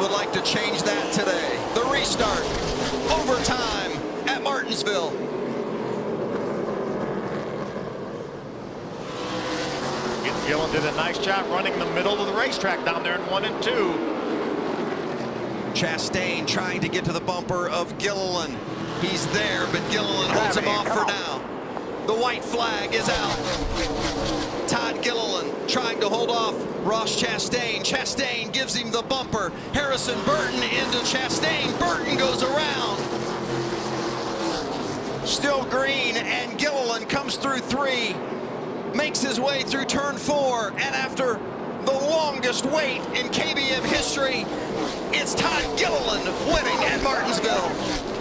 would like to change that today. The restart, overtime at Martinsville. Gilliland did a nice job running the middle of the racetrack down there in 1 and 2. Chastain trying to get to the bumper of Gilliland. He's there, but Gilliland holds him off for now. The white flag is out. Todd Gilliland trying to hold off Ross Chastain. Chastain gives him the bumper. Harrison Burton into Chastain. Burton goes around. Still green, and Gilliland comes through 3. Makes his way through turn 4, and after the longest wait in KBM history, it's Todd Gilliland winning at Martinsville.